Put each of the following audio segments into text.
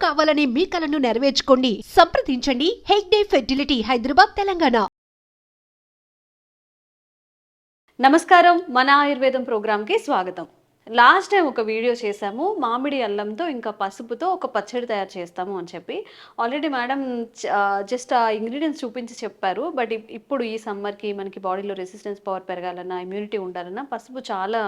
కావాలనే మీ కలను నెరవేర్చుకోండి. సంప్రదించండి హెగ్డే ఫెర్టిలిటీ, హైదరాబాద్, తెలంగాణ. నమస్కారం, మన ఆయుర్వేదం ప్రోగ్రామ్కి స్వాగతం. లాస్ట్ టైం ఒక వీడియో చేశాము, మామిడి అల్లంతో ఇంకా పసుపుతో ఒక పచ్చడి తయారు చేస్తాము అని చెప్పి. ఆల్రెడీ మేడం జస్ట్ ఆ ఇంగ్రీడియంట్స్ చూపించి చెప్పారు. బట్ ఇప్పుడు ఈ సమ్మర్కి మనకి బాడీలో రెసిస్టెన్స్ పవర్ పెరగాలన్నా, ఇమ్యూనిటీ ఉండాలన్నా పసుపు చాలా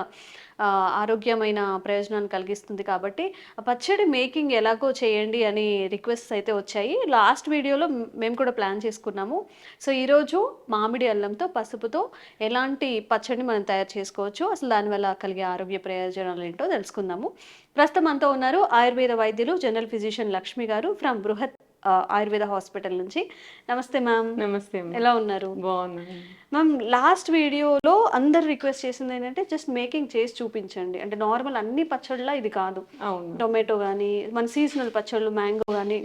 ఆరోగ్యమైన ప్రయోజనాన్ని కలిగిస్తుంది. కాబట్టి ఆ పచ్చడి మేకింగ్ ఎలాగో చేయండి అని రిక్వెస్ట్స్ అయితే వచ్చాయి. లాస్ట్ వీడియోలో మేము కూడా ప్లాన్ చేసుకున్నాము. సో ఈరోజు మామిడి అల్లంతో పసుపుతో ఎలాంటి పచ్చడిని మనం తయారు చేసుకోవచ్చు, అసలు దానివల్ల కలిగే ఆరోగ్య ప్రయోజనాలు ఏంటో తెలుసుకుందాము. ప్రస్తుతం అంతా ఉన్నారు ఆయుర్వేద వైద్యులు జనరల్ ఫిజిషియన్ లక్ష్మి గారు ఫ్రమ్ బృహత్ ఆయుర్వేద హాస్పిటల్ నుంచి. నమస్తే మ్యామ్. నమస్తే. ఎలా ఉన్నారు? బాగున్నాను మ్యామ్. లాస్ట్ వీడియోలో అందరు రిక్వెస్ట్ చేసింది ఏంటంటే జస్ట్ మేకింగ్ చేసి చూపించండి అంటే. నార్మల్ అన్ని పచ్చళ్ళ ఇది కాదు. అవును. టొమాటో కానీ మన సీజనల్ పచ్చళ్ళు, మ్యాంగో కానీ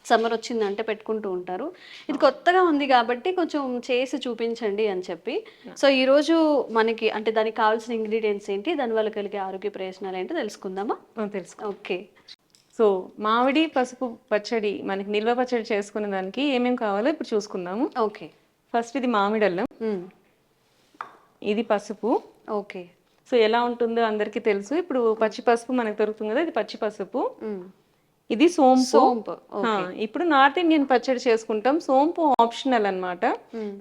సమ్మర్ వచ్చిందంటే పెట్టుకుంటూ ఉంటారు. ఇది కొత్తగా ఉంది కాబట్టి కొంచెం చేసి చూపించండి అని చెప్పి. సో ఈరోజు మనకి అంటే దానికి కావాల్సిన ఇంగ్రీడియంట్స్ ఏంటి, దానివల్ల కలిగే ఆరోగ్య ప్రయోజనాలు ఏంటో తెలుసుకుందామా? తెలుసు. ఓకే. సో మామిడి పసుపు పచ్చడి, మనకి నిల్వ పచ్చడి చేసుకునే దానికి ఏమేమి కావాలో ఇప్పుడు చూసుకుందాము. ఓకే. ఫస్ట్ ఇది మామిడి అల్లం, ఇది పసుపు. ఓకే. సో ఎలా ఉంటుందో అందరికీ తెలుసు. ఇప్పుడు పచ్చి పసుపు మనకు దొరుకుతుంది కదా, ఇది పచ్చి పసుపు. ఇది సోంపు. ఇప్పుడు నార్త్ ఇండియన్ పచ్చడి చేసుకుంటాం. సోంపు ఆప్షనల్ అన్నమాట.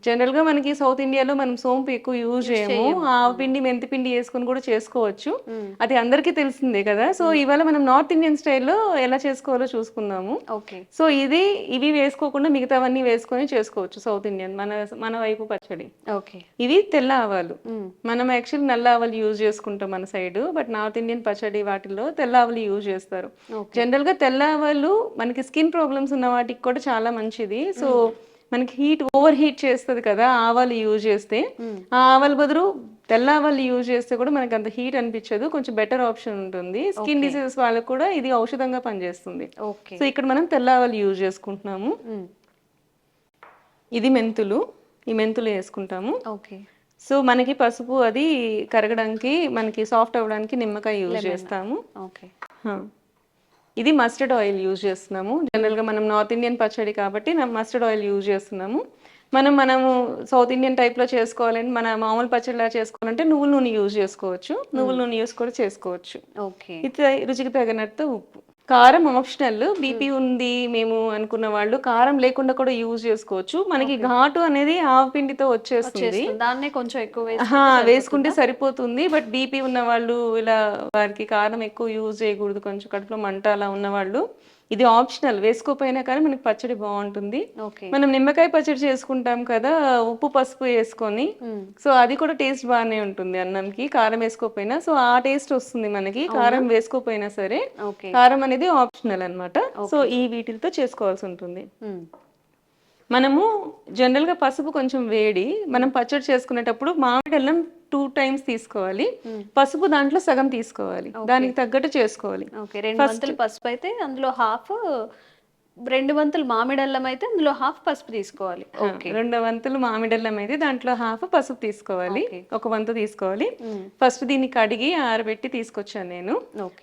జనరల్ గా మనకి సౌత్ ఇండియాలో మనం సోంపు ఎక్కువ యూజ్ చేయము. ఆవ పిండి, మెంతి పిండి వేసుకుని కూడా చేసుకోవచ్చు. అది అందరికీ తెలిసిందే కదా. సో ఇవాళ మనం నార్త్ ఇండియన్ స్టైల్లో ఎలా చేసుకోవాలో చూసుకుందాము. సో ఇవి వేసుకోకుండా మిగతావన్నీ వేసుకొని చేసుకోవచ్చు సౌత్ ఇండియన్ మన వైపు పచ్చడి. ఇవి తెల్ల ఆవాలు. మనం యాక్చువల్ నల్ల ఆవాలు యూజ్ చేసుకుంటాం మన సైడ్, బట్ నార్త్ ఇండియన్ పచ్చడి వాటిలో తెల్ల ఆవాలు యూజ్ చేస్తారు. జనరల్ గా తెల్ల ఆవాలు మనకి స్కిన్ ప్రాబ్లమ్స్ ఉన్న వాటికి కూడా చాలా మంచిది. సో మనకి ఓవర్ హీట్ చేస్తుంది కదా ఆవాలు యూజ్ చేస్తే. ఆ ఆవాల బదులు తెల్ల ఆవాలు యూజ్ చేస్తే కూడా మనకి అంత హీట్ అనిపించదు, కొంచెం బెటర్ ఆప్షన్ ఉంటుంది. స్కిన్ డిసీజెస్ వాళ్ళకు కూడా ఇది ఔషధంగా పనిచేస్తుంది. సో ఇక్కడ మనం తెల్ల ఆవాలు యూజ్ చేసుకుంటున్నాము. ఇది మెంతులు, ఈ మెంతులు వేసుకుంటాము. సో మనకి పసుపు అది కరగడానికి, మనకి సాఫ్ట్ అవ్వడానికి నిమ్మకాయ యూజ్ చేస్తాము. ఇది మస్టర్డ్ ఆయిల్ యూజ్ చేస్తున్నాము. జనరల్గా మనం నార్త్ ఇండియన్ పచ్చడి కాబట్టి మస్టర్డ్ ఆయిల్ యూజ్ చేస్తున్నాము. మనము సౌత్ ఇండియన్ టైప్లో చేసుకోవాలని, మన మామూలు పచ్చడిలా చేసుకోవాలంటే నువ్వుల నూనె యూజ్ చేసుకోవచ్చు. నువ్వుల నూనె యూజ్ కూడా చేసుకోవచ్చు. ఇది రుచికి తగినట్టు ఉప్పు. కారం ఆప్షనల్. బీపీ ఉంది మేము అనుకున్న వాళ్ళు కారం లేకుండా కూడా యూజ్ చేసుకోవచ్చు. మనకి ఘాటు అనేది ఆవ పిండితో వచ్చేస్తుంది, దాన్నే కొంచెం ఎక్కువ వేసుకుంటే సరిపోతుంది. బట్ బీపీ ఉన్న వాళ్ళు, ఇలా వారికి కారం ఎక్కువ యూజ్ చేయకూడదు, కొంచెం కడుపులో మంట అలా ఉన్నవాళ్ళు ఇది ఆప్షనల్. వేసుకోపోయినా కానీ మనకి పచ్చడి బాగుంటుంది. మనం నిమ్మకాయ పచ్చడి చేసుకుంటాం కదా ఉప్పు పసుపు వేసుకొని, సో అది కూడా టేస్ట్ బాగానే ఉంటుంది అన్నంకి, కారం వేసుకోపోయినా. సో ఆ టేస్ట్ వస్తుంది మనకి కారం వేసుకోపోయినా సరే. కారం అనేది ఆప్షనల్ అన్నమాట. సో ఈ వీటితో చేసుకోవాల్సి ఉంటుంది. మనము జనరల్ గా పసుపు కొంచెం వేడి, మనం పచ్చడి చేసుకునేటప్పుడు మామిడి అల్లం 2 times తీసుకోవాలి, పసుపు దాంట్లో సగం తీసుకోవాలి, దానికి తగ్గట్టు చేసుకోవాలి. 2 వంతులు పసుపు అయితే అందులో హాఫ్, 2 వంతులు మామిడల్లం అయితే అందులో హాఫ్ పసుపు తీసుకోవాలి. 2 వంతులు మామిడల్లం అయితే దాంట్లో హాఫ్ పసుపు తీసుకోవాలి, 1 వంతు తీసుకోవాలి. ఫస్ట్ దీన్ని కడిగి ఆరబెట్టి తీసుకొచ్చాను నేను.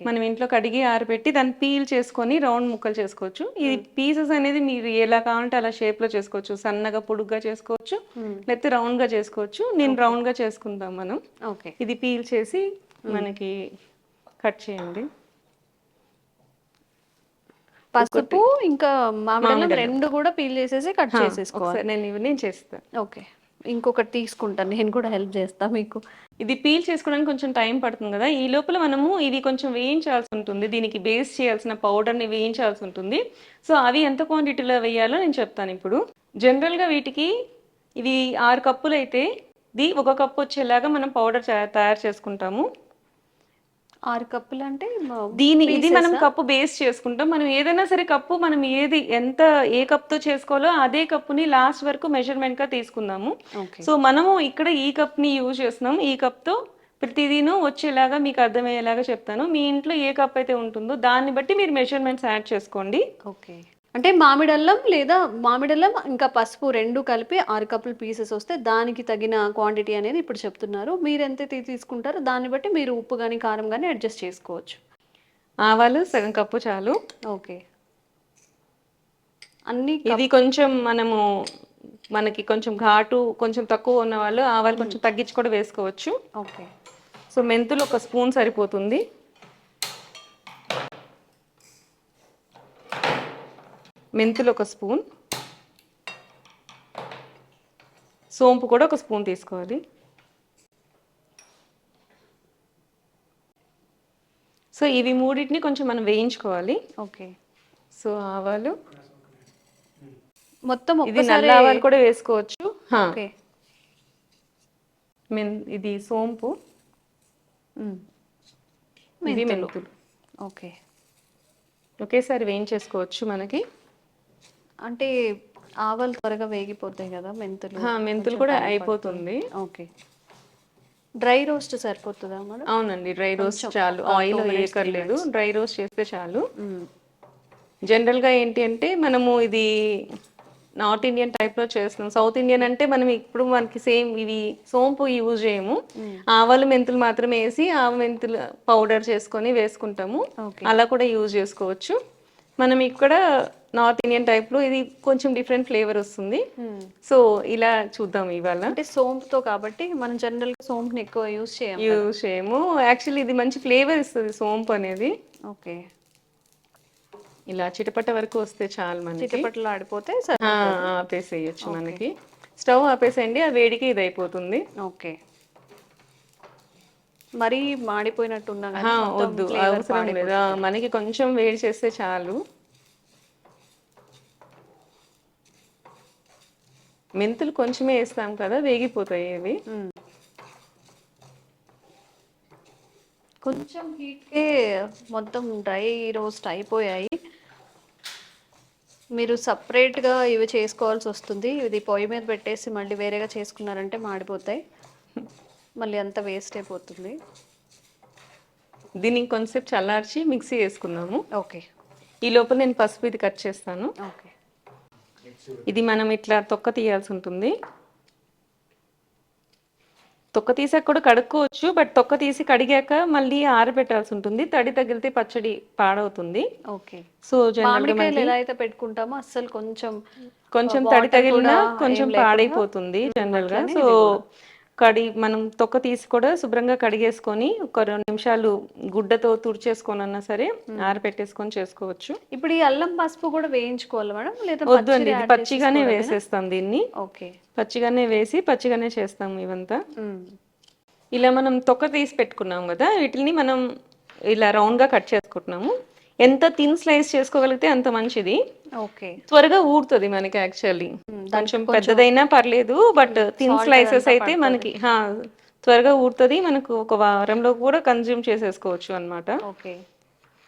మనం ఇంట్లో కడిగి ఆరబెట్టి దాన్ని పీల్ చేసుకొని రౌండ్ ముక్కలు చేసుకోవచ్చు. ఈ పీసెస్ అనేది మీరు ఎలా కావాలంటే అలా షేప్ లో చేసుకోవచ్చు, సన్నగా పొడుగ్గా చేసుకోవచ్చు, లేకపోతే రౌండ్ గా చేసుకోవచ్చు. నేను రౌండ్ గా చేసుకుంటాం మనం. ఇది పీల్ చేసి మనకి కట్ చేయండి. పసుపు ఇంకా మామిడి రెండు కూడా పీల్ చేసేసి కట్ చేసేసుకోవాలి. నేను చేస్తాను. ఓకే. ఇంకొకటి తీసుకుంటాను, నేను కూడా హెల్ప్ చేస్తా మీకు. ఇది పీల్ చేసుకోవడానికి కొంచెం టైం పడుతుంది కదా, ఈ లోపల మనము ఇవి కొంచెం వేయించాల్సి ఉంటుంది. దీనికి బేస్ చేయాల్సిన పౌడర్ని వేయించాల్సి ఉంటుంది. సో అవి ఎంత క్వాంటిటీలో వేయాలో నేను చెప్తాను ఇప్పుడు. జనరల్గా వీటికి ఇవి 6 కప్పులు అయితే ఇది 1 కప్పు వచ్చేలాగా మనం పౌడర్ తయారు చేసుకుంటాము. 6 కప్పులు అంటే ఇది మనం కప్పు బేస్ చేసుకుంటాం. మనం ఏదైనా సరే కప్పు మనం ఏ కప్తో చేసుకోవాలో అదే కప్పుని లాస్ట్ వరకు మెజర్మెంట్ గా తీసుకుందాము. సో మనము ఇక్కడ ఈ కప్ ని యూజ్ చేస్తున్నాము. ఈ కప్ తో ప్రతిదీను వచ్చేలాగా మీకు అర్థమయ్యేలాగా చెప్తాను. మీ ఇంట్లో ఏ కప్ అయితే ఉంటుందో దాన్ని బట్టి మీరు మెజర్మెంట్స్ యాడ్ చేసుకోండి. అంటే మామిడల్లం ఇంకా పసుపు 2 కలిపి 6 కప్పులు పీసెస్ వస్తే దానికి తగిన క్వాంటిటీ అనేది ఇప్పుడు చెప్తున్నారు. మీరు ఎంత తీసుకుంటారో దాన్ని బట్టి మీరు ఉప్పు కానీ కారం కానీ అడ్జస్ట్ చేసుకోవచ్చు. ఆవాలు 1 కప్పు చాలు. అన్ని ఇది కొంచెం మనకి కొంచెం ఘాటు కొంచెం తక్కువ ఉన్న వాళ్ళు ఆవాలు కొంచెం తగ్గించి కూడా వేసుకోవచ్చు. ఓకే. సో మెంతులు 1 స్పూన్ సరిపోతుంది. మెంతులు 1 స్పూన్, సోంపు కూడా 1 స్పూన్ తీసుకోవాలి. సో ఇవి మూడింటిని కొంచెం మనం వేయించుకోవాలి. ఓకే. సో ఆవాలు, మొత్తం ఇది నల్ల ఆవాలు కూడా వేసుకోవచ్చు. ఓకే. ఇది సోంపు, ఇది మెంతులు. ఓకే. ఒకేసారి వేయించేసుకోవచ్చు. మనకి అంటే ఆవాలు త్వరగా వేగిపోతాయి కదా, మెంతులు కూడా అయిపోతుంది. ఓకే. డ్రై రోస్ట్ సరిపోతుందా మేడం? అవునండి, డ్రై రోస్ట్ చాలు, ఆయిల్ వేయక్కర్లేదు, డ్రై రోస్ట్ చేస్తే చాలు. జనరల్గా ఏంటి అంటే మనము ఇది నార్త్ ఇండియన్ టైప్లో చేస్తున్నాం. సౌత్ ఇండియన్ అంటే మనం ఇప్పుడు మనకి సేమ్ ఇవి సోంపు యూజ్ చేయము, ఆవాలు మెంతులు మాత్రమే వేసి మెంతులు పౌడర్ చేసుకొని వేసుకుంటాము. అలా కూడా యూజ్ చేసుకోవచ్చు. మనం ఇక్కడ నార్త్ ఇండియన్ టైప్లో ఇది కొంచెం డిఫరెంట్ ఫ్లేవర్ వస్తుంది. సో ఇలా చూద్దాం ఇవాళ. అంటే సోంపుతో కాబట్టి మనం జనరల్గా సోంపుని ఎక్కువ యూజ్ చేయము. యాక్చువల్లీ ఇది మంచి ఫ్లేవర్ ఇస్తుంది సోంపు అనేది. ఓకే. ఇలా చిటపట వరకు వస్తే చాలు, మనకి చిటపటలు ఆడిపోతే ఆపేసేయచ్చు. మనకి స్టవ్ ఆపేసేయండి, ఆ వేడికి ఇది అయిపోతుంది. ఓకే. మరీ మాడిపోయినట్టు వద్దు, అవసరం లేదా, మనకి కొంచెం వేడి చేస్తే చాలు. మెంతులు కొంచెమే వేస్తాం కదా, వేగిపోతాయి ఇవి. కొంచెం హీట్కే మొత్తం డ్రై రోస్ట్ అయిపోయాయి. మీరు సపరేట్గా ఇవి చేసుకోవాల్సి వస్తుంది. ఇది పొయ్యి మీద పెట్టేసి మళ్ళీ వేరేగా చేసుకున్నారంటే మాడిపోతాయి, మళ్ళీ అంత వేస్ట్ అయిపోతుంది. దీన్ని కొంచెం చల్లార్చి మిక్సీ వేసుకుందాము. ఓకే. ఈ లోపల నేను పసుపు ఇది కట్ చేస్తాను. ఓకే. ఇది మనం ఇట్లా తొక్క తీయాల్సి ఉంటుంది. తొక్క తీసాక కూడా కడుక్కోవచ్చు, బట్ తొక్క తీసి కడిగాక మళ్ళీ ఆరబెట్టాల్సి ఉంటుంది. తడి తగిలితే పచ్చడి పాడవుతుంది. ఓకే. సో జనరల్గా ఎలా అయితే పెట్టుకుంటామో అస్సలు కొంచెం తడి తగిలినా కొంచెం పాడైపోతుంది జనరల్ గా. సో మనం తొక్క తీసి కూడా శుభ్రంగా కడిగేసుకొని 1 2 నిమిషాలు గుడ్డతో తుడిచేసుకొని అన్నా సరే ఆరబెట్టేసుకొని చేసుకోవచ్చు. ఇప్పుడు ఈ అల్లం పసుపు కూడా వేయించుకోవాలి మేడం, లేదా వద్దు అండి, ఇది పచ్చిగానే వేసేస్తాం దీన్ని. ఓకే. పచ్చిగానే వేసి పచ్చిగానే చేస్తాము ఇవంతా. ఇలా మనం తొక్క తీసి పెట్టుకున్నాం కదా, వీటిని మనం ఇలా రౌండ్ గా కట్ చేసుకుంటున్నాము. ఎంత థిన్ స్లైస్ చేసుకోగలిగితే అంత మంచిది. ఓకే. త్వరగా ఊరుతుంది మనకి. యాక్చువల్లీ కొంచెం పెద్దదైనా పర్లేదు, బట్ థిన్ స్లైసెస్ అయితే మనకి త్వరగా ఊరుతుంది. మనకు 1 వారంలో కూడా కన్జ్యూమ్ చేసేసుకోవచ్చు అన్నమాట. ఓకే.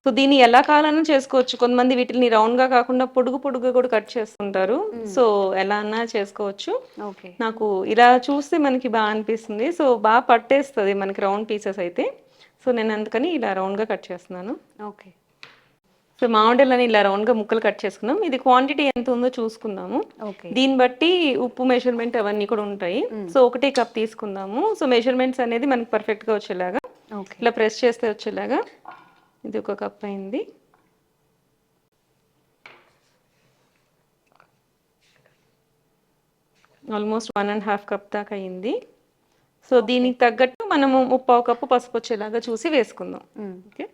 సో దీన్ని ఎలా కావాలన్నా చేసుకోవచ్చు. కొంతమంది వీటిని రౌండ్ గా కాకుండా పొడుగుగా కూడా కట్ చేస్తుంటారు. సో ఎలా అన్నా చేసుకోవచ్చు. నాకు ఇలా చూస్తే మనకి బాగా అనిపిస్తుంది. సో బాగా పట్టేస్తుంది మనకి రౌండ్ పీసెస్ అయితే. సో నేను అందుకని ఇలా రౌండ్ గా కట్ చేస్తున్నాను. ఓకే. సో మామిడిలని ఇలా రౌండ్ గా ముక్కలు కట్ చేసుకున్నాం. ఇది క్వాంటిటీ ఎంత ఉందో చూసుకుందాము. దీన్ని బట్టి ఉప్పు మెజర్మెంట్ అవన్నీ కూడా ఉంటాయి. సో 1 కప్ తీసుకుందాము. సో మెజర్మెంట్స్ అనేది మనకి పర్ఫెక్ట్ గా వచ్చేలాగా ఇలా ప్రెస్ చేస్తే వచ్చేలాగా. ఇది 1 కప్ అయింది. ఆల్మోస్ట్ 1.5 కప్ దాకా అయింది. సో దీనికి తగ్గట్టు మనము 1/4 కప్పు పసుపు వచ్చేలాగా చూసి వేసుకుందాం. ఓకే.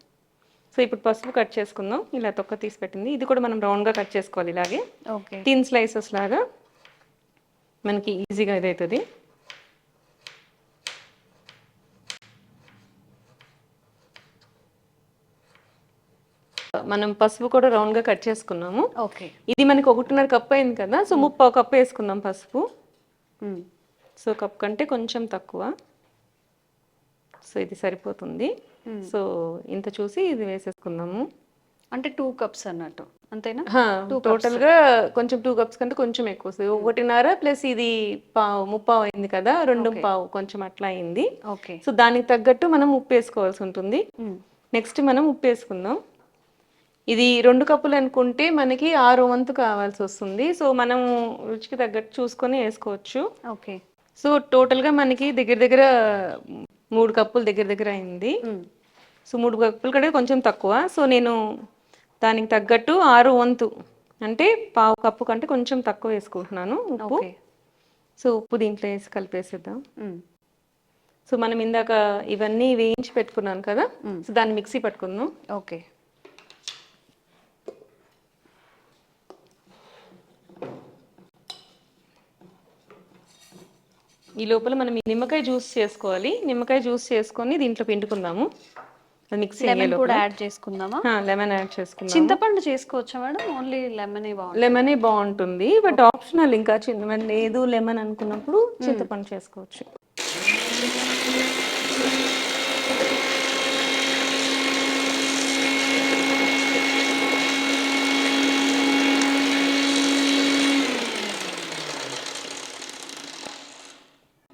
సో ఇప్పుడు పసుపు కట్ చేసుకుందాం. ఇలా తొక్క తీసి పెట్టింది, ఇది కూడా మనం రౌండ్ గా కట్ చేసుకోవాలి ఇలాగే. థిన్ స్లైసెస్ లాగా మనకి ఈజీగా ఇదవుతుంది. మనం పసుపు కూడా రౌండ్ గా కట్ చేసుకున్నాము. ఇది మనకి 1.5 కప్ అయింది కదా, సో 1/4 కప్ వేసుకుందాం పసుపు. సో కప్ కంటే కొంచెం తక్కువ. సో ఇది సరిపోతుంది. సో ఇంత చూసి ఇది వేసేసుకుందాము. అంటే 2 కప్స్ అన్నట్టు అంతేనా? టోటల్ గా కొంచెం 2 కప్స్ కంటే కొంచెం ఎక్కువ వస్తుంది. 1.5 ప్లస్ ఇది ముప్పావు అయింది కదా, 2.5 కొంచెం అట్లా అయింది. సో దానికి తగ్గట్టు మనం ఉప్పు వేసుకోవాల్సి ఉంటుంది. నెక్స్ట్ మనం ఉప్పు వేసుకుందాం. ఇది 2 కప్పులు అనుకుంటే మనకి 6 వంతు కావాల్సి వస్తుంది. సో మనం రుచికి తగ్గట్టు చూసుకొని వేసుకోవచ్చు. ఓకే. సో టోటల్ గా మనకి దగ్గర 3 కప్పులు దగ్గర అయింది. సో 3 కప్పులు కంటే కొంచెం తక్కువ. సో నేను దానికి తగ్గట్టు 6 వంతు అంటే పావు కప్పు కంటే కొంచెం తక్కువ వేసుకుంటున్నాను ఉప్పు. ఓకే. సో ఉప్పు దీంట్లో వేసి కలిపేసేద్దాం. సో మనం ఇందాక ఇవన్నీ వేయించి పెట్టుకున్నాను కదా, సో దాన్ని మిక్సీ పట్టుకుందాం. ఓకే. ఈ లోపల మనం ఈ నిమ్మకాయ జ్యూస్ చేసుకోవాలి. నిమ్మకాయ జ్యూస్ చేసుకొని దీంట్లో పిండుకుందాము. మిక్సీ లెమన్ కూడా యాడ్ చేసుకుందామా? లెమన్ యాడ్ చేసుకుందాం. చింతపండు చేసుకోవచ్చా మేడం? ఓన్లీ లెమనే బాగుంటుంది. లెమనే బాగుంటుంది, బట్ ఆప్షనల్. ఇంకా చింతపండు లేదు లెమన్ అనుకున్నప్పుడు చింతపండు చేసుకోవచ్చు.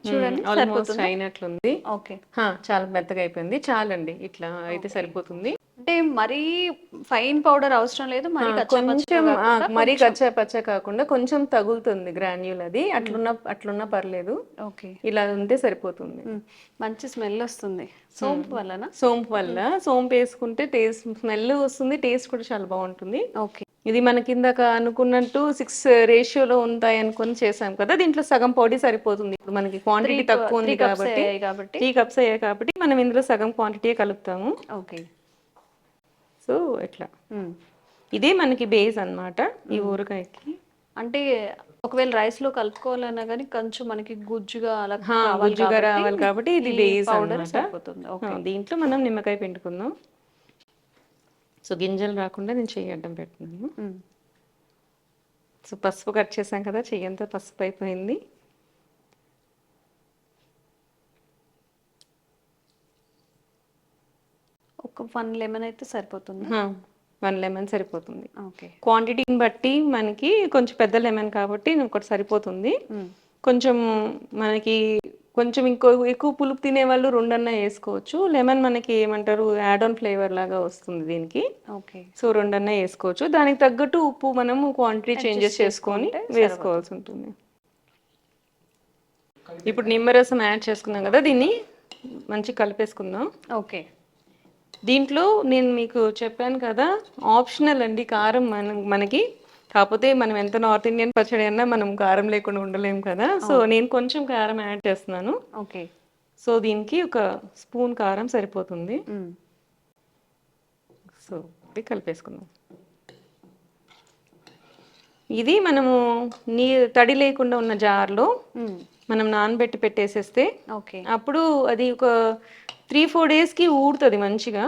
చూడండి ఆల్మోస్ట్ అయినట్లుంది. ఓకే. చాలా మెత్తగా అయిపోయింది. చాలండి, ఇట్లా అయితే సరిపోతుంది. అంటే మరీ ఫైన్ పౌడర్ అవసరం లేదు, మరి కొంచెం మరీ కచ్చా పచ్చా కాకుండా కొంచెం తగులుతుంది గ్రాన్యూల్, అది అట్లున్నా పర్లేదు. ఓకే. ఇలా ఉంటే సరిపోతుంది. మంచి స్మెల్ వస్తుంది సోంపు వలన. సోంపు వల్ల సోంపు వేసుకుంటే టేస్ట్, స్మెల్ వస్తుంది, టేస్ట్ కూడా చాలా బాగుంటుంది. ఓకే. ఇది మనకి ఇందాక అనుకున్నట్టు 6 రేషియోలో ఉంటాయి అనుకుని చేసాం కదా, దీంట్లో సగం పొడి సరిపోతుంది. ఇప్పుడు మనకి క్వాంటిటీ తక్కువ ఉంది కాబట్టి 3 కప్స్ అయ్యాయి కాబట్టి మనం ఇందులో సగం క్వాంటిటీ కలుపుతాము. ఓకే. సో ఇట్లా ఇదే మనకి బేస్ అన్నమాట ఈ ఊరగాయకి. అంటే ఒకవేళ రైస్ లో కలుపుకోవాలన్నా కానీ కొంచెం మనకి గుజ్జుగా అలా గుజ్జుగా రావాలి కాబట్టి ఇది బేస్ పౌడర్ సరిపోతుంది. ఓకే. దీంట్లో మనం నిమ్మకాయ పిండుకుందాం. సో గింజలు రాకుండా నేను చెయ్యి అడ్డం పెడుతున్నాను. సో పసుపు కట్ చేసాం కదా, చెయ్యి అంతా పసుపు అయిపోయింది. ఒక 1 లెమన్ అయితే సరిపోతుంది. 1 లెమన్ సరిపోతుంది. ఓకే. క్వాంటిటీని బట్టి మనకి కొంచెం పెద్ద లెమన్ కాబట్టి ఒకటి సరిపోతుంది. కొంచెం మనకి కొంచెం ఎక్కువ పులుపు తినే వాళ్ళు 2 అన్నా వేసుకోవచ్చు. లెమన్ మనకి ఏమంటారు యాడ్ ఆన్ ఫ్లేవర్ లాగా వస్తుంది దీనికి. ఓకే. సో 2 అన్నా వేసుకోవచ్చు. దానికి తగ్గట్టు ఉప్పు మనము క్వాంటిటీ చేంజెస్ చేసుకొని వేసుకోవాల్సి ఉంటుంది. ఇప్పుడు నిమ్మరసం యాడ్ చేసుకున్నాం కదా, దీన్ని మంచి కలిపేసుకుందాం. ఓకే. దీంట్లో నేను మీకు చెప్పాను కదా, ఆప్షనల్ అండి కారం మనకి. కాకపోతే మనం ఎంత నార్త్ ఇండియన్ పచ్చడి అన్నా మనం కారం లేకుండా ఉండలేము కదా, సో నేను కొంచెం కారం యాడ్ చేస్తున్నాను. ఓకే. సో దీనికి 1 స్పూన్ కారం సరిపోతుంది. సో ఇది కలిపేసుకుందాం. ఇది మనము తడి లేకుండా ఉన్న జార్లో మనం నానబెట్టి పెట్టేసేస్తే అప్పుడు అది ఒక 3-4 డేస్కి ఊడుతుంది మంచిగా.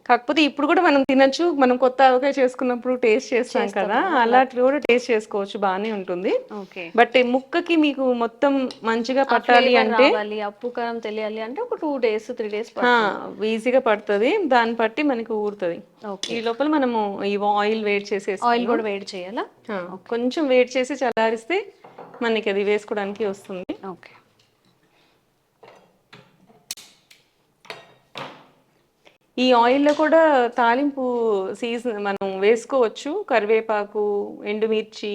కాకపోతే ఇప్పుడు కూడా మనం తినచ్చు. మనం కొత్త ఆవకాయ చేసుకున్నప్పుడు టేస్ట్ చేస్తాం కదా, అలా కూడా టేస్ట్ చేసుకోవచ్చు, బాగానే ఉంటుంది. బట్ ముక్కకి మీకు మొత్తం మంచిగా పట్టాలి అంటే, ఉప్పు కారం తెలియాలి అంటే ఒక 2 డేస్ 3 డేస్ ఈజీగా పడుతుంది. దాన్ని బట్టి మనకి ఊరుతుంది. ఈ లోపల మనము ఈ ఆయిల్ వేడి చేసేసి, ఆయిల్ కూడా వేడి చేయాలా? కొంచెం వేడి చేసి చల్లారిస్తే మనకి అది వేసుకోవడానికి వస్తుంది. ఓకే. ఈ ఆయిల్లో కూడా తాలింపు సీజన్ మనం వేసుకోవచ్చు. కరివేపాకు, ఎండుమిర్చి,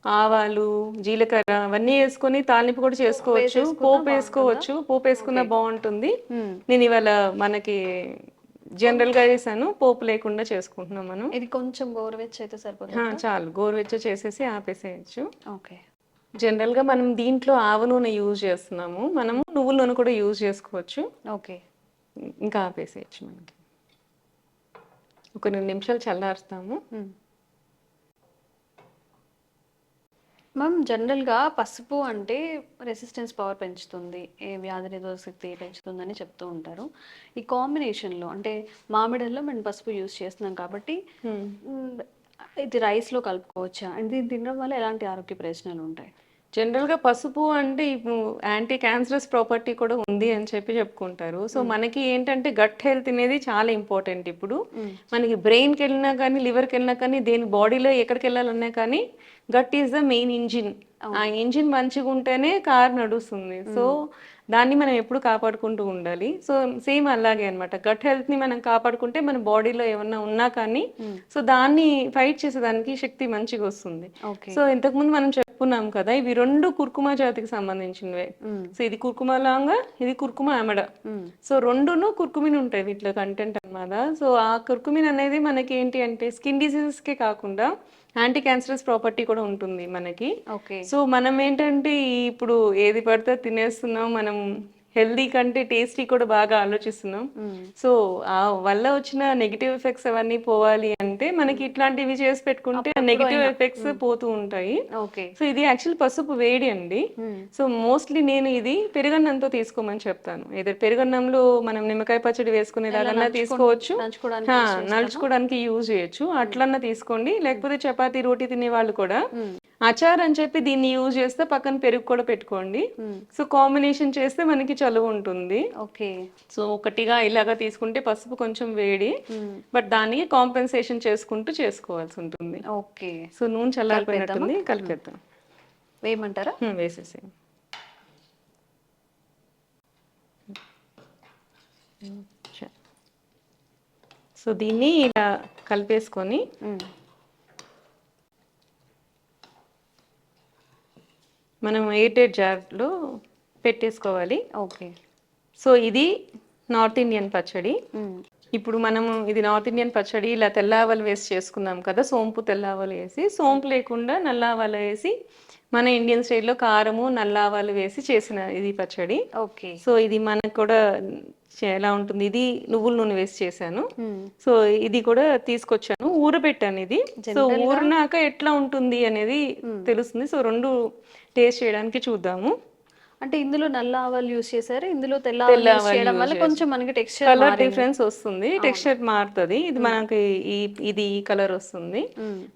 ఆవాలు, జీలకర్ర అవన్నీ వేసుకొని తాలింపు కూడా చేసుకోవచ్చు. పోపు వేసుకోవచ్చు, పోపు వేసుకున్నా బాగుంటుంది. నేను ఇవాళ మనకి జనరల్ గా చేశాను, పోపు లేకుండా చేసుకుంటున్నాం మనం. ఇది కొంచెం గోరువెచ్చ అయితే సరిపోతుంది. చాలు, గోరువెచ్చ చేసేసి ఆపేసేయచ్చు. ఓకే. జనరల్ గా మనం దీంట్లో ఆవ నూనె యూజ్ చేస్తున్నాము, మనము నువ్వుల నూనె కూడా యూజ్ చేసుకోవచ్చు. ఓకే. ఇంకా ఆపేసేయచ్చు. మనకి ఒక 2 నిమిషాలు చల్లారుస్తాము. మ్యామ్, జనరల్గా పసుపు అంటే రెసిస్టెన్స్ పవర్ పెంచుతుంది, ఏ వ్యాధి నిరోధక శక్తి పెంచుతుందని చెప్తూ ఉంటారు. ఈ కాంబినేషన్లో అంటే మామిడిలో మేము పసుపు యూజ్ చేస్తున్నాం కాబట్టి ఇది రైస్లో కలుపుకోవచ్చా? అండ్ దీన్ని తినడం వల్ల ఎలాంటి ఆరోగ్య ప్రయోజనాలు ఉంటాయి? జనరల్గా పసుపు అంటే ఇప్పుడు యాంటీ క్యాన్సరస్ ప్రాపర్టీ కూడా ఉంది అని చెప్పుకుంటారు. సో మనకి ఏంటంటే గట్ హెల్త్ అనేది చాలా ఇంపార్టెంట్. ఇప్పుడు మనకి బ్రెయిన్కి వెళ్ళినా కానీ, లివర్కి వెళ్ళినా కానీ, దేని బాడీలో ఎక్కడికి వెళ్ళాలన్నా కానీ gut is the main engine. ఆ ఇంజిన్ మంచిగా ఉంటేనే కార్ నడుస్తుంది. సో దాన్ని మనం ఎప్పుడు కాపాడుకుంటూ ఉండాలి. సో సేమ్ అలాగే అనమాట, గట్ హెల్త్ ని మనం కాపాడుకుంటే మన బాడీలో ఏమన్నా ఉన్నా కానీ సో దాన్ని ఫైట్ చేసేదానికి శక్తి మంచిగా వస్తుంది. సో ఇంతకుముందు మనం చెప్పుకున్నాం కదా, ఇవి 2 కుర్కుమా జాతికి సంబంధించినవే. సో ఇది కుర్కుమా లాంగా, ఇది కుర్కుమా ఆమడ. సో 2ను కుర్కుమిన్ ఉంటాయి వీటిలో కంటెంట్ అన్నమాట. సో ఆ కుర్కుమిన్ అనేది మనకి ఏంటి అంటే స్కిన్ డిసీజెస్ కే కాకుండా యాంటీ క్యాన్సరస్ ప్రాపర్టీ కూడా ఉంటుంది మనకి. ఓకే. సో మనం ఏంటంటే ఇప్పుడు ఏది పడితే అది తినేస్తున్నాం, మనం హెల్దీ కంటే టేస్టీ కూడా బాగా ఆలోచిస్తున్నాం. సో ఆ వల్ల వచ్చిన నెగిటివ్ ఎఫెక్ట్స్ అవన్నీ పోవాలి అంటే మనకి ఇట్లాంటివి చేసి పెట్టుకుంటే నెగిటివ్ ఎఫెక్ట్స్ పోతూ ఉంటాయి. ఓకే. సో ఇది యాక్చువల్ పసుపు వేడి అండి. సో మోస్ట్లీ నేను ఇది పెరుగన్నంతో తీసుకోమని చెప్తాను. ఏదో పెరుగన్నంలో మనం నిమ్మకాయ పచ్చడి వేసుకునేలాగన్నా తీసుకోవచ్చు, నంచుకోవడానికి యూజ్ చేయొచ్చు, అట్లన్నా తీసుకోండి. లేకపోతే చపాతీ రోటీ తినే వాళ్ళు కూడా అచార్ అని చెప్పి దీన్ని యూజ్ చేస్తే పక్కన పెరుగు కూడా పెట్టుకోండి. సో కాంబినేషన్ చేస్తే మనకి చలువ ఉంటుంది. ఓకే. సో ఒకటిగా ఇలాగా తీసుకుంటే పసుపు కొంచెం వేడి, బట్ దానికి కాంపెన్సేషన్ చేసుకుంటూ చేసుకోవాల్సి ఉంటుంది. ఓకే. సో నూనె చల్లారిపోయినట్టుంది, కలిపేద్దాం. వేయమంటారా? వేసేసి సో దీన్ని ఇలా కలిపేసుకొని మనం ఎయిర్టైట్ జార్లో పెట్టేసుకోవాలి. ఓకే. సో ఇది నార్త్ ఇండియన్ పచ్చడి. ఇప్పుడు మనము ఇది నార్త్ ఇండియన్ పచ్చడి ఇలా తెల్లావలు వేసి చేసుకున్నాం కదా, సోంపు తెల్లావలు వేసి, సోంపు లేకుండా నల్లావాలు వేసి మన ఇండియన్ స్టైల్లో కారము నల్లావాలు వేసి చేసిన ఇది పచ్చడి. ఓకే. సో ఇది మనకు కూడా ఎలా ఉంటుంది, ఇది నువ్వుల నూనె వేసి చేశాను. సో ఇది కూడా తీసుకొచ్చాను, ఊరబెట్టాను ఇది. సో ఊరినాక ఎట్లా ఉంటుంది అనేది తెలుస్తుంది. సో రెండు టేస్ట్ చేయడానికి చూద్దాము. అంటే ఇందులో నల్ల ఆవాలు యూస్ చేశారు, ఇందులో తెల్ల ఆవాలు యూస్ చేయడం వల్ల కొంచెం మనకి టెక్స్చర్ కలర్ డిఫరెన్స్ వస్తుంది, టెక్స్చర్ మారుతుంది. ఇది మనకి ఇది ఈ కలర్ వస్తుంది.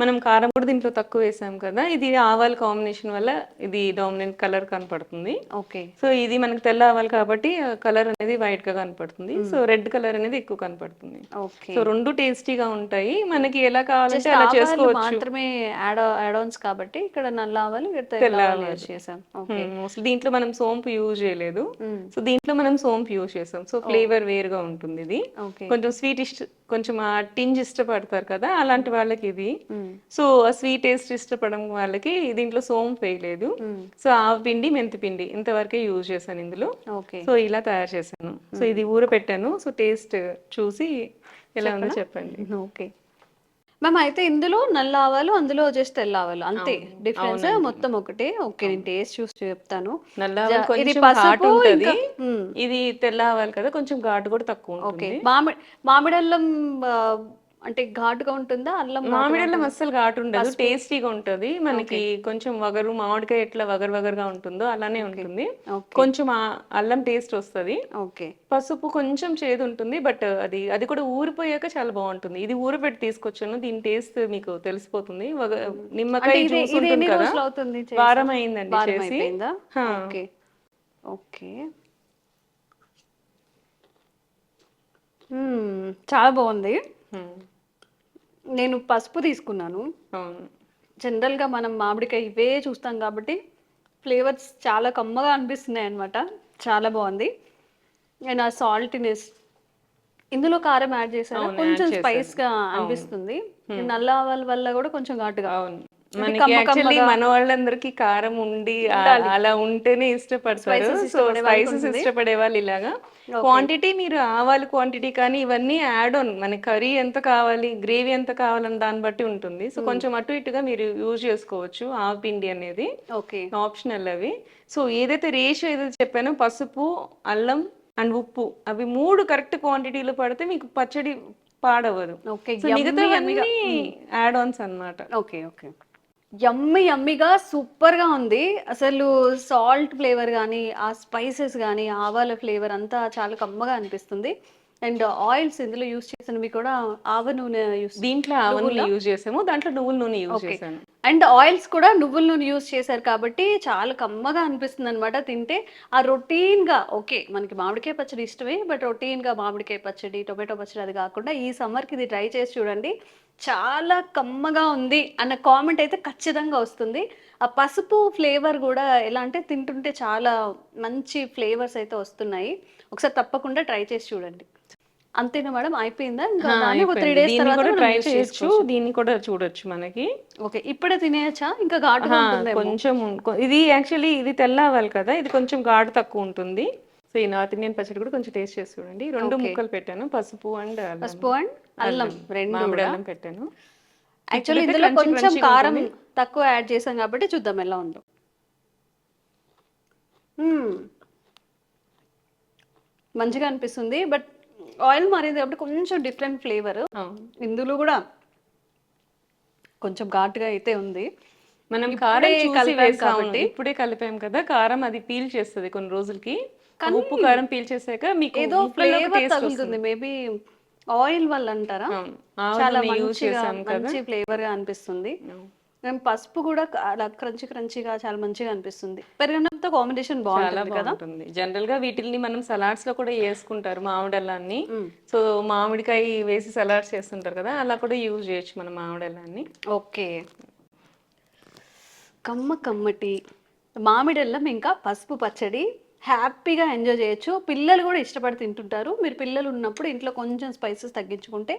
మనం కారం కూడా దీంట్లో తక్కువ వేసాం కదా, ఇది ఆవాల కాంబినేషన్ వల్ల ఇది డామినెంట్ కలర్ కనపడుతుంది. ఓకే. సో ఇది మనకి తెల్ల ఆవాలు కాబట్టి కలర్ అనేది వైట్ గా కనపడుతుంది. సో రెడ్ కలర్ అనేది ఎక్కువ కనపడుతుంది. ఓకే. సో రెండు టేస్టీగా ఉంటాయి, మనకి ఎలా కావాలంటే అలా చేసుకోవచ్చు. మాత్రమే యాడ్ ఆన్స్ కాబట్టి ఇక్కడ నల్ల ఆవాలు, తెల్ల ఆవాలు యూస్ చేసాం. ఓకే. దీంట్లో మనం సోంపు యూజ్ చేయలేదు, సో దీంట్లో మనం సోంపు యూజ్ చేసాం. సో ఫ్లేవర్ వేరుగా ఉంటుంది. ఇది కొంచెం స్వీట్ కొంచెం ఆ టింజ్ ఇష్టపడతారు కదా, అలాంటి వాళ్ళకి ఇది. సో ఆ స్వీట్ టేస్ట్ ఇష్టపడడం వాళ్ళకి దీంట్లో సోంపు వేయలేదు. సో ఆవ పిండి, మెంతి పిండి ఇంతవరకే యూజ్ చేశాను ఇందులో. సో ఇలా తయారు చేశాను. సో ఇది ఊర పెట్టాను. సో టేస్ట్ చూసి ఎలా ఉందో చెప్పండి. Okay ma'am. అయితే ఇందులో నల్ల ఆవాలు, అందులో జస్ట్ తెల్ల ఆవాలు అంతే, డిఫరెన్స్ మొత్తం ఒకటే. ఓకే, నేను టేస్ట్ చూసి చెప్తాను. నల్ల ఆవాలు కొంచెం ఘాటు ఉంటది, ఇది తెల్ల ఆవాలు కదా కొంచెం ఘాటు కూడా తక్కువ ఉంటుంది. ఓకే. మామిడల్లం అంటే ఘాటుగా ఉంటుందా? అల్లం మామిడల్లం అస్సలు ఘాటు ఉండదు, టేస్టీగా ఉంటది. మనకి కొంచెం వగరు, మామిడికాయ ఎట్లా వగరుగా ఉంటుందో అలానే ఉంటుంది. కొంచెం అల్లం టేస్ట్ వస్తుంది. ఓకే. పసుపు కొంచెం చేదు ఉంటుంది, బట్ అది కూడా ఊరిపోయాక చాలా బాగుంటుంది. ఇది ఊరబెట్టి తీసుకొచ్చాను, దీని టేస్ట్ మీకు తెలిసిపోతుంది. నిమ్మకాయ జ్యూస్ ఉంటుంది కదా, వారం అయిందండి చేసి. ఓకే. ఓకే, చాలా బాగుంది. నేను పసుపు తీసుకున్నాను. జనరల్గా మనం మామిడికాయ ఇవే చూస్తాం కాబట్టి ఫ్లేవర్స్ చాలా కమ్మగా అనిపిస్తున్నాయి అనమాట. చాలా బాగుంది. అండ్ ఆ సాల్టీనెస్, ఇందులో కారం యాడ్ చేశాను, కొంచెం స్పైస్గా అనిపిస్తుంది. నల్ల ఆవాల వల్ల కూడా కొంచెం ఘాటుగా. మనకి యాక్చువల్లీ మన వాళ్ళందరికీ కారం ఉండి అలా ఉంటేనే ఇష్టపడతారు. సో స్పైసెస్ ఇష్టపడే వాళ్ళు ఇలాగా క్వాంటిటీ, మీరు ఆవాల క్వాంటిటీ కానీ ఇవన్నీ యాడ్ ఆన్, మన కర్రీ ఎంత కావాలి, గ్రేవీ ఎంత కావాలని దాన్ని బట్టి ఉంటుంది. సో కొంచెం అటు ఇటుగా మీరు యూజ్ చేసుకోవచ్చు. ఆవ పిండి అనేది ఆప్షనల్ అవి. సో ఏదైతే రేషియో ఏదైతే చెప్పానో, పసుపు, అల్లం అండ్ ఉప్పు, అవి మూడు కరెక్ట్ క్వాంటిటీలో పడితే మీకు పచ్చడి పాడవదు. మిగతావన్నీ యాడ్ ఆన్స్ అన్నమాట. ఓకే. ఓకే. యమ్మీగా సూపర్గా ఉంది అసలు. సాల్ట్ ఫ్లేవర్ కానీ, ఆ స్పైసెస్ కానీ, ఆవాల ఫ్లేవర్ అంతా చాలా కమ్మగా అనిపిస్తుంది. అండ్ ఆయిల్స్ ఇందులో యూస్ చేసినవి కూడా ఆవ నూనె యూస్, దీంట్లో ఆవ నూనె యూజ్ చేసాము, దాంట్లో నువ్వుల నూనె యూజ్ చేశాను. అండ్ ఆయిల్స్ కూడా నువ్వుల నూనె యూస్ చేశారు కాబట్టి చాలా కమ్మగా అనిపిస్తుంది అనమాట తింటే. ఆ రొటీన్గా, ఓకే మనకి మామిడికాయ పచ్చడి ఇష్టమే, బట్ రొటీన్గా మామిడికాయ పచ్చడి, టొమాటో పచ్చడి అది కాకుండా ఈ సమ్మర్కి ఇది ట్రై చేసి చూడండి, చాలా కమ్మగా ఉంది అన్న కామెంట్ అయితే ఖచ్చితంగా వస్తుంది. ఆ పసుపు ఫ్లేవర్ కూడా ఎలా అంటే తింటుంటే చాలా మంచి ఫ్లేవర్స్ అయితే వస్తున్నాయి. ఒకసారి తప్పకుండా ట్రై చేసి చూడండి. అంతేనా మేడం, అయిపోయిందా? ఇంకా 3 days తర్వాత ట్రై చేయొచ్చు, దీన్ని కూడా చూడొచ్చు మనకి. ఓకే, ఇప్పుడే తినేయచ్చా? ఇంకా ఘాటుగా ఉంటుంది కొంచెం. ఇది యాక్చువల్లీ ఇది తెల్ల ఆవాలు కదా, ఇది కొంచెం ఘాటు తక్కువ ఉంటుంది. సో ఈ నార్త్ ఇండియన్ పచ్చడి కూడా కొంచెం టేస్ట్ చేసి చూడండి. 2 ముక్కలు పెట్టాను, పసుపు అండ్ అల్లం, 2 మామిడి అల్లం పెట్టాను. యాక్చువల్లీ ఇప్పుడైతే ఇందులో crunchy కొంచెం crunchy గా కారం ఉంటుంది. తక్కువ యాడ్ చేసాం కాబట్టి చూద్దాం ఎలా ఉందో. మంచిగా అనిపిస్తుంది, బట్ ఆయిల్ మారింది కాబట్టి కొంచెం డిఫరెంట్ ఫ్లేవర్. అవును. ఇందులో కూడా కొంచెం ఘాటుగా అయితే ఉంది. మనం ఇప్పుడే కారం చూసి కలిపాం వేసాము కాబట్టి. ఇప్పుడే కలిపాం కదా, కారం అది పీల్ చేస్తుంది కొన్ని రోజులకి. ఆ కానీ ఉప్పు కారం పీల్ చేసాక మీకు ఏదో ముక్కల్లోకి ఫ్లేవర్ టేస్ట్ తగులుతుంది, వస్తుంది. మేబీ ఆయిల్ వల్ల అంటారా. అవును, ఆవు చాలా నూనె యూజ్ మంచిగా చేసాం కదా. మంచి ఫ్లేవర్ గా అనిపిస్తుంది. అవును. అండ్ పసుపు కూడా అలా క్రంచి క్రంచిగా చాలా మంచిగా అనిపిస్తుంది. పెరుగన్నంతో కాంబినేషన్ చాలా బాగుంటుంది కదా. బాగుంటుంది. జనరల్ గా వీటిని మనం సలాడ్స్ లో కూడా వేసుకుంటారు మామిడల్లాన్ని. సో మామిడికాయ వేసి సలాడ్స్ చేస్తుంటారు కదా, అలా కూడా యూజ్ చేయొచ్చు మనం మామిడల్లాన్ని. ఓకే, కమ్మటి మామిడల్లం ఇంకా పసుపు పచ్చడి హ్యాపీగా ఎంజాయ్ చేయొచ్చు. పిల్లలు కూడా ఇష్టపడి తింటుంటారు. మీరు పిల్లలు ఉన్నప్పుడు ఇంట్లో కొంచెం స్పైసెస్ తగ్గించుకుంటే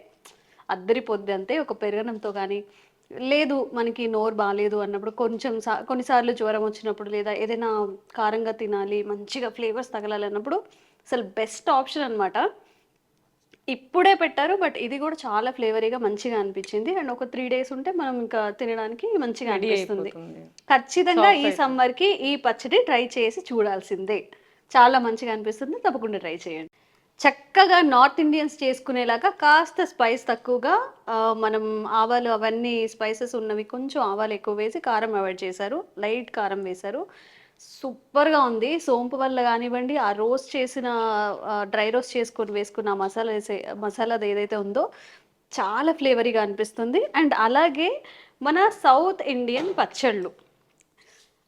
అద్దరిపోద్ది. అంతే ఒక పెరగనంతో కానీ, లేదు మనకి నోరు బాగాలేదు అన్నప్పుడు కొంచెం కొన్నిసార్లు జ్వరం వచ్చినప్పుడు లేదా ఏదైనా కారంగా తినాలి మంచిగా ఫ్లేవర్స్ తగలాలి అన్నప్పుడు అసలు బెస్ట్ ఆప్షన్ అన్నమాట. ఇప్పుడే పెట్టారు, బట్ ఇది కూడా చాలా ఫ్లేవరీగా మంచిగా అనిపించింది. అండ్ ఒక 3 days ఉంటే మనం ఇంకా తినడానికి మంచిగా రెడీ అనిపిస్తుంది. అయిపోతుంది. ఖచ్చితంగా ఈ Soft సమ్మర్ కి ఈ పచ్చడి ట్రై చేసి చూడాల్సిందే. చాలా మంచిగా అనిపిస్తుంది, తప్పకుండా ట్రై చేయండి. చక్కగా నార్త్ ఇండియన్స్ చేసుకునేలాగా కాస్త స్పైస్ తక్కువగా, మనం ఆవాలు అవన్నీ స్పైసెస్ ఉన్నవి కొంచెం ఆవాలు ఎక్కువ వేసి కారం అవాయిడ్ చేశారు, లైట్ కారం వేశారు. సూపర్గా ఉంది. సోంపు వల్ల కానివ్వండి, ఆ రోస్ట్ చేసిన డ్రై రోస్ట్ చేసుకొని వేసుకున్న మసాలాది ఏదైతే ఉందో చాలా ఫ్లేవరీగా అనిపిస్తుంది. అండ్ అలాగే మన సౌత్ ఇండియన్ పచ్చళ్ళు,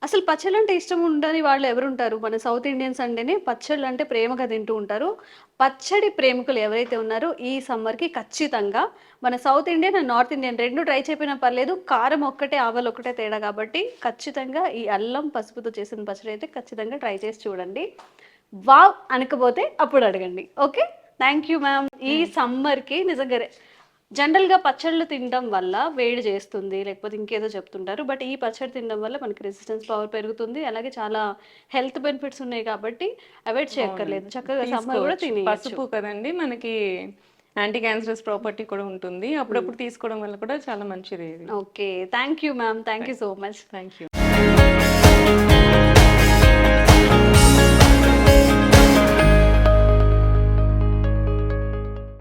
అసలు పచ్చళ్ళు అంటే ఇష్టం ఉండని వాళ్ళు ఎవరుంటారు? మన సౌత్ ఇండియన్స్ అంటేనే పచ్చళ్ళు అంటే ప్రేమగా తింటూ ఉంటారు. పచ్చడి ప్రేమికులు ఎవరైతే ఉన్నారో ఈ సమ్మర్కి ఖచ్చితంగా మన south Indian and north Indian రెండు ట్రై చేయకపోయినా పర్లేదు, కారం ఒక్కటే ఆవాలు ఒక్కటే తేడా కాబట్టి ఖచ్చితంగా ఈ అల్లం పసుపుతో చేసిన పచ్చడి అయితే ఖచ్చితంగా ట్రై చేసి చూడండి. వావ్ అనకపోతే అప్పుడు అడగండి. Okay, thank you ma'am. ఈ సమ్మర్కి నిజంగా జనరల్గా పచ్చళ్ళు తినడం వల్ల వేడి చేస్తుంది లేకపోతే ఇంకేదో చెప్తుంటారు, బట్ ఈ పచ్చడి తినడం వల్ల మనకి రెసిస్టెన్స్ పవర్ పెరుగుతుంది, అలాగే చాలా హెల్త్ బెనిఫిట్స్ ఉన్నాయి కాబట్టి అవాయిడ్ చేయక్కర్లేదు. చక్కగా సమ్మర్ కూడా తీసుకోవచ్చు. తినేయచ్చు. పసుపు కదండి, మనకి యాంటీ క్యాన్సరస్ ప్రాపర్టీ కూడా ఉంటుంది. అప్పుడప్పుడు తీసుకోవడం వల్ల కూడా చాలా మంచిది ఇది. Okay, thank you ma'am, thank you so much. Thank you.